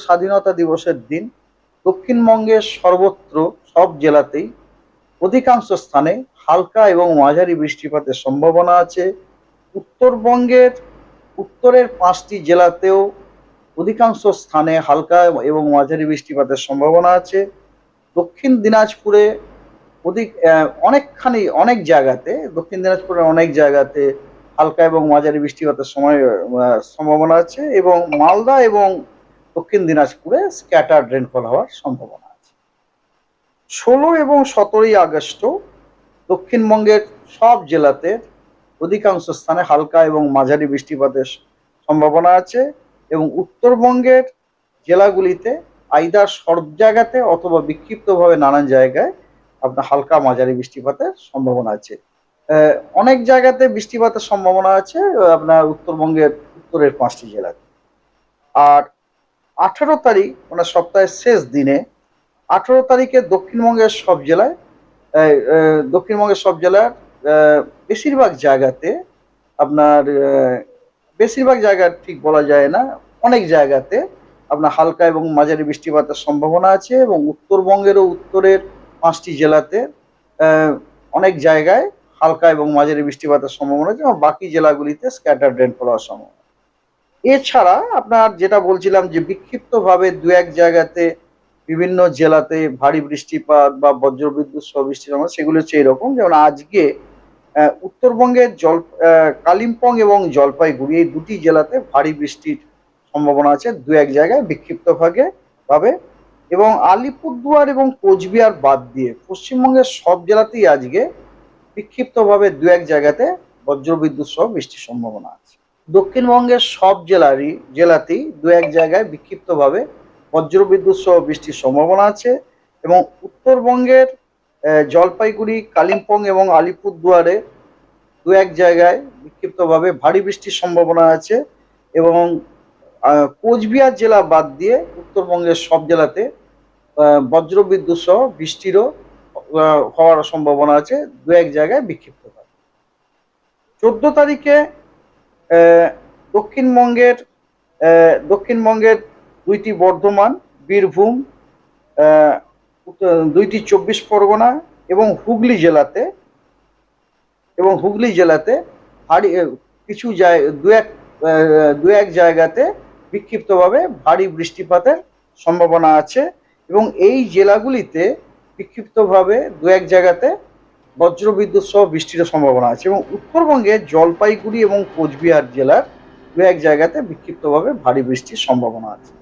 স্বাধীনতা দিবসের দিন দক্ষিণবঙ্গের সর্বত্র সব জেলাতেই অধিকাংশ স্থানে হালকা এবং মাঝারি বৃষ্টিপাতের সম্ভাবনা আছে। উত্তরবঙ্গের উত্তরের ৫টি জেলাতেও অধিকাংশ স্থানে হালকা এবং মাঝারি বৃষ্টিপাতের সম্ভাবনা আছে। দক্ষিণ দিনাজপুরে অনেক জায়গাতে দক্ষিণ দিনাজপুরের অনেক জায়গাতে হালকা এবং মাঝারি বৃষ্টিপাতের সম্ভাবনা আছে, এবং মালদা এবং দক্ষিণ দিনাজপুরে স্ক্যাটার্ড রেনফল হওয়ার সম্ভাবনা আছে। ১৬ এবং ১৭ই আগস্ট দক্ষিণবঙ্গের সব জেলাতে অধিকাংশ স্থানে হালকা এবং মাঝারি বৃষ্টিপাতের সম্ভাবনা আছে, এবং উত্তরবঙ্গের জেলাগুলিতে আইদার সব জায়গাতে অথবা বিক্ষিপ্তভাবে নানান জায়গায় আপনার হালকা মাঝারি বৃষ্টিপাতের সম্ভাবনা আছে। অনেক জায়গাতে বৃষ্টিপাতের সম্ভাবনা আছে আপনার উত্তরবঙ্গের উত্তরের ৫টি জেলাতে। আর ১৮ তারিখ মানে সপ্তাহের শেষ দিনে ১৮ তারিখে দক্ষিণবঙ্গের সব জেলার বেশিরভাগ জায়গাতে আপনার বেশিরভাগ জায়গা ঠিক বলা যায় না, অনেক জায়গাতে আপনার হালকা এবং মাঝারি বৃষ্টিপাতের সম্ভাবনা আছে, এবং উত্তরবঙ্গেরও উত্তরের ৫টি জেলাতে অনেক জায়গায় হালকা এবং মাঝারি বৃষ্টিপাতের সম্ভাবনা আছে, এবং বাকি জেলাগুলিতে স্ক্যাটার্ড রেনফল হওয়ার সম্ভাবনা। এছাড়া আপনার যেটা বলছিলাম যে বিক্ষিপ্তভাবে দু এক জায়গাতে বিভিন্ন জেলাতে ভারী বৃষ্টিপাত বা বজ্রবিদ্যুৎ সহ বৃষ্টির সম্ভাবনা, সেগুলো হচ্ছে এরকম। যেমন আজকে উত্তরবঙ্গের কালিম্পং এবং জলপাইগুড়ি এই দুটি জেলাতে ভারী বৃষ্টির সম্ভাবনা আছে দু এক জায়গায় বিক্ষিপ্তভাবে, এবং আলিপুরদুয়ার এবং কোচবিহার বাদ দিয়ে পশ্চিমবঙ্গের সব জেলাতেই আজকে বিক্ষিপ্তভাবে দু এক জায়গাতে বজ্রবিদ্যুৎ সহ বৃষ্টির সম্ভাবনা আছে। দক্ষিণবঙ্গের সব জেলাতেই দু এক জায়গায় বিক্ষিপ্তভাবে বজ্রবিদ্যুৎ সহ বৃষ্টির সম্ভাবনা আছে, এবং উত্তরবঙ্গের জলপাইগুড়ি, কালিম্পং এবং আলিপুরদুয়ারে দু এক জায়গায় বিক্ষিপ্তভাবে ভারী বৃষ্টির সম্ভাবনা আছে, এবং কোচবিহার জেলা বাদ দিয়ে উত্তরবঙ্গের সব জেলাতে বজ্রবিদ্যুৎ সহ বৃষ্টিরও হওয়ার সম্ভাবনা আছে দু এক জায়গায় বিক্ষিপ্তভাবে। ১৪ তারিখে দক্ষিণবঙ্গের দুইটি বর্ধমান, বীরভূম, দুইটি ২৪ পরগনা এবং হুগলি জেলাতে ভারী কিছু দু এক জায়গাতে বিক্ষিপ্তভাবে ভারী বৃষ্টিপাতের সম্ভাবনা আছে, এবং এই জেলাগুলিতে বিক্ষিপ্তভাবে দু এক জায়গাতে বজ্রবিদ্যুৎ সহ বৃষ্টির সম্ভাবনা আছে, এবং উত্তরবঙ্গে জলপাইগুড়ি এবং কোচবিহার জেলার দু এক জায়গাতে বিক্ষিপ্তভাবে ভারী বৃষ্টির সম্ভাবনা আছে।